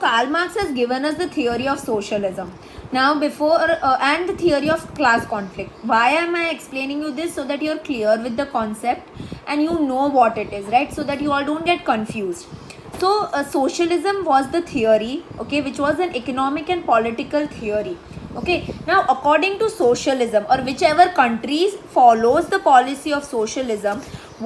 Karl Marx has given us the theory of socialism. Now and the theory of class conflict. Why am I explaining you this? So that you're clear with the concept and you know what it is, right? So that you all don't get confused. So socialism was the theory, okay, which was an economic and political theory. Okay, now according to socialism, or whichever countries follows the policy of socialism,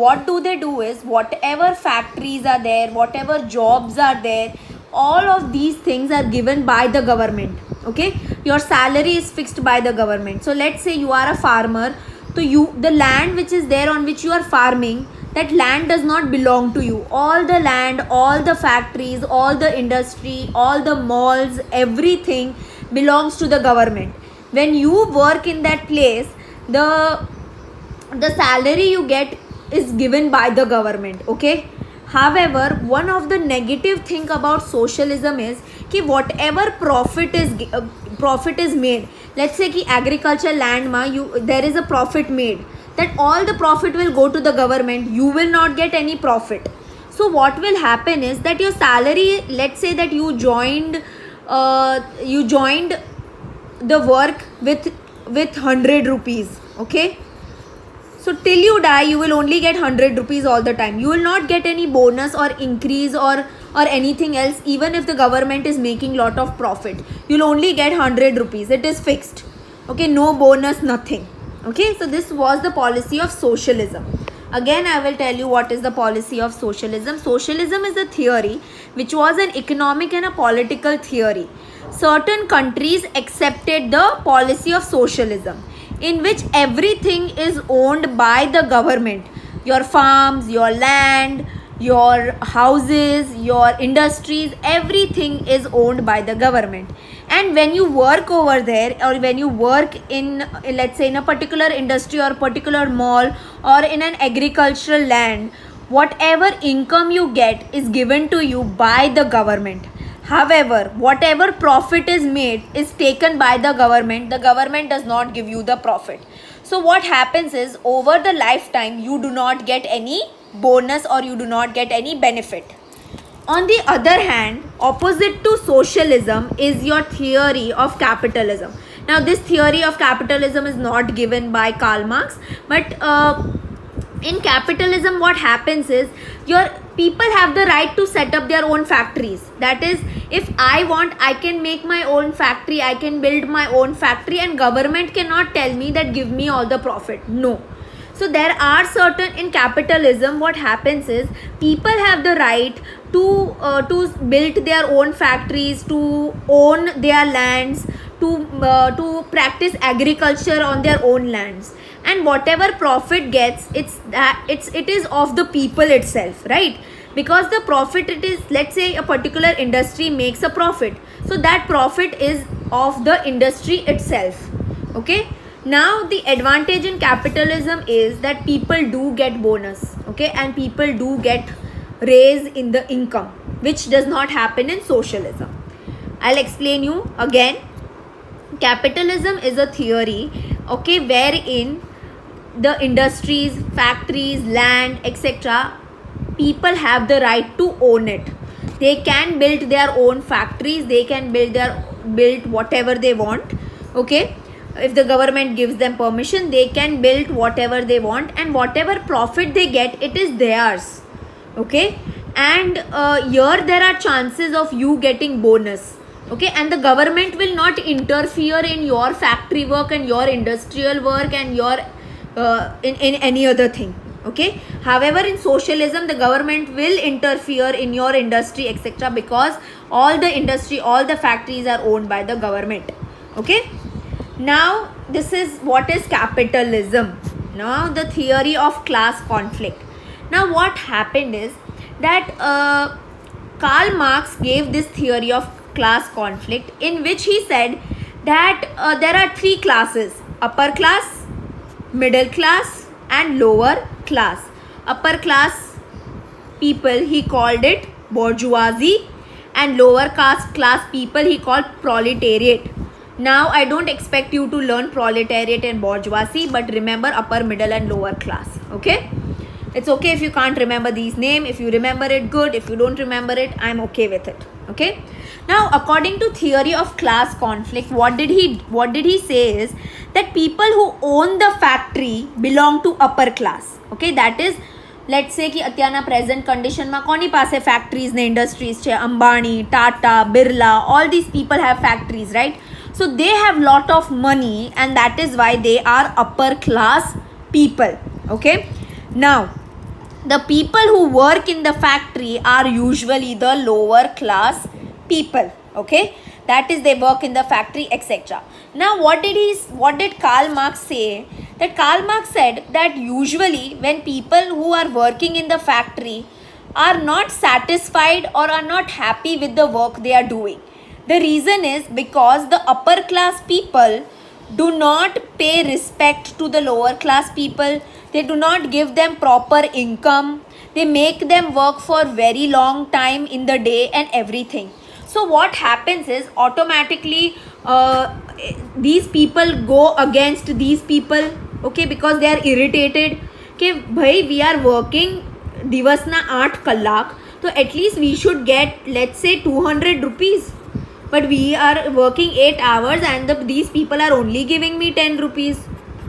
what do they do is, whatever factories are there, whatever jobs are there, all of these things are given by the government. Okay, your salary is fixed by the government. So let's say you are a farmer, so the land which is there on which you are farming, that land does not belong to you. All the land, all the factories, all the industry, all the malls, everything belongs to the government. When you work in that place, the salary you get is given by the government. Okay, however, one of the negative thing about socialism is कि whatever profit is made, let's say कि agriculture land ma there is a profit made, that all the profit will go to the government, you will not get any profit. So what will happen is that your salary, let's say that you joined the work with 100 rupees. Okay, so till you die you will only get 100 rupees all the time. You will not get any bonus or increase or anything else. Even if the government is making lot of profit, you'll only get 100 rupees. It is fixed. Okay, no bonus, nothing. Okay, so this was the policy of socialism. Again, I will tell you what is the policy of socialism. Socialism is a theory which was an economic and a political theory. Certain countries accepted the policy of socialism, in which everything is owned by the government. Your farms, your land, your houses, your industries, everything is owned by the government. And when you work over there, or when you work in, let's say in a particular industry or particular mall or in an agricultural land, whatever income you get is given to you by the government. However, whatever profit is made is taken by the government. The government does not give you the profit. So what happens is, over the lifetime you do not get any bonus or you do not get any benefit. On the other hand, opposite to socialism is your theory of capitalism. Now this theory of capitalism is not given by Karl Marx, but in capitalism what happens is, your people have the right to set up their own factories. That is, if I want, I can make my own factory, I can build my own factory, and government cannot tell me that give me all the profit. No. So there are certain, in capitalism what happens is, people have the right to build their own factories, to own their lands, to practice agriculture on their own lands, and whatever profit gets, it is of the people itself, right? Because the profit, it is, let's say a particular industry makes a profit, so that profit is of the industry itself. Okay, now the advantage in capitalism is that people do get bonus, okay, and people do get raise in the income, which does not happen in socialism. I'll explain you again. Capitalism is a theory, okay, wherein the industries, factories, land, etc., people have the right to own it. They can build their own factories, they can build whatever they want. Okay, if the government gives them permission, they can build whatever they want, and whatever profit they get, it is theirs. Okay, and here there are chances of you getting bonus. Okay, and the government will not interfere in your factory work and your industrial work and your in any other thing. Okay, however in socialism the government will interfere in your industry, etc., because all the industry, all the factories are owned by the government. Okay, now this is what is capitalism. Now the theory of class conflict. Now what happened is that Karl Marx gave this theory of class conflict, in which he said that there are three classes: upper class, middle class, and lower class. Upper class people, he called it bourgeoisie, and lower class people he called proletariat. Now I don't expect you to learn proletariat and bourgeoisie, but remember upper, middle and lower class. Okay, It's okay if you can't remember these names. If you remember it, good. If you don't remember it, I'm okay with it. Okay. Now, according to theory of class conflict, what did he say is that people who own the factory belong to upper class. Okay, that is, let's say कि અત્યારના present condition માં કોની પાસે factories ને industries છે, Ambani, Tata, Birla, all these people have factories, right? So they have lot of money, and that is why they are upper class people. Okay. Now, the people who work in the factory are usually the lower class people. Okay, that is, they work in the factory, etc. Now, what did Karl Marx say? That Karl Marx said that usually when people who are working in the factory are not satisfied or are not happy with the work they are doing, the reason is because the upper class people do not pay respect to the lower class people. They do not give them proper income. They make them work for very long time in the day and everything. So what happens is automatically these people go against these people. Okay, because they are irritated કે ભાઈ we are working દિવસના 8 કલાક, so at least we should get, let's say, 200 rupees, but we are working 8 hours and these people are only giving me 10 rupees.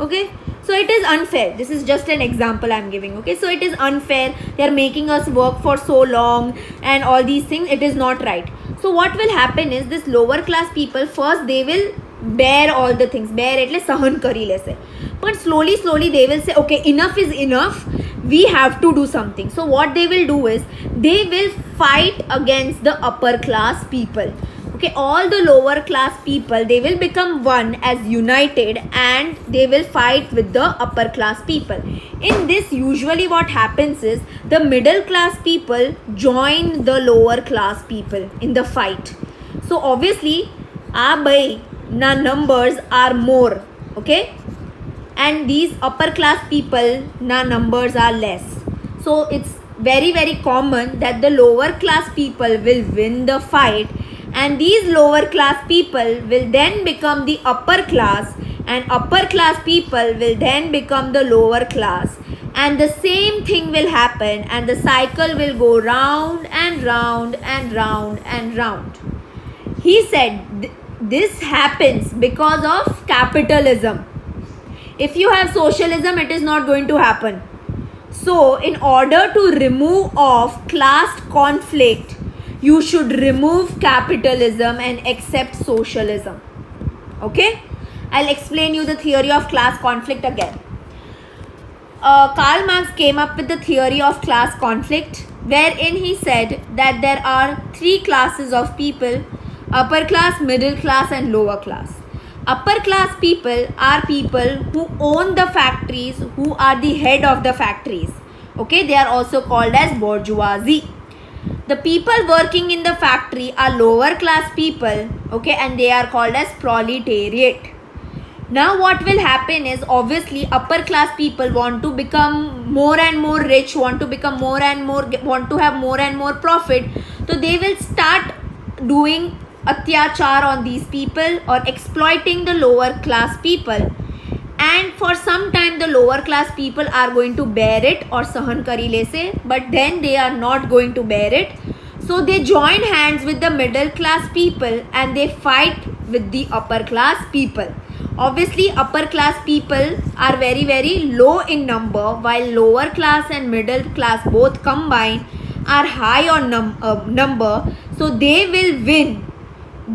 Okay, so it is unfair. This is just an example I'm giving. Okay, so it is unfair. They are making us work for so long and all these things. It is not right. So what will happen is, this lower class people, first they will bear all the things. Bear એટલે સહન કરી લેશે. But slowly they will say, okay, enough is enough. We have to do something. So what they will do is, they will fight against the upper class people. Okay, all the lower class people, they will become one as united, and they will fight with the upper class people. In this, usually what happens is, the middle class people join the lower class people in the fight. So obviously, na numbers are more. Okay, and these upper class people na numbers are less. So it's very common that the lower class people will win the fight, and these lower class people will then become the upper class, and upper class people will then become the lower class, and the same thing will happen, and the cycle will go round and round and round and round. He said this happens because of capitalism. If you have socialism, it is not going to happen. So in order to remove off class conflict, you should remove capitalism and accept socialism. Okay, I'll explain you the theory of class conflict again. Karl Marx came up with the theory of class conflict, wherein he said that there are 3 classes of people: upper class, middle class and lower class. Upper class people are people who own the factories, who are the head of the factories. Okay, they are also called as bourgeoisie. The people working in the factory are lower class people. Okay, and they are called as proletariat. Now what will happen is, obviously upper class people want to become more and more rich, want to become more and more, want to have more and more profit. So they will start doing atyachar on these people or exploiting the lower class people, and for some time the lower class people are going to bear it or sahan kari lese, but then they are not going to bear it. So they join hands with the middle class people and they fight with the upper class people. Obviously upper class people are very low in number, while lower class and middle class both combined are high on number. So they will win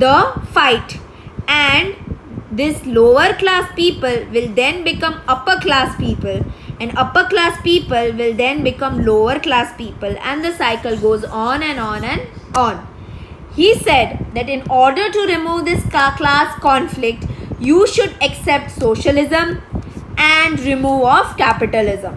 the fight, and this lower class people will then become upper class people, and upper class people will then become lower class people, and the cycle goes on and on and on. He said that in order to remove this class conflict, you should accept socialism and remove of capitalism.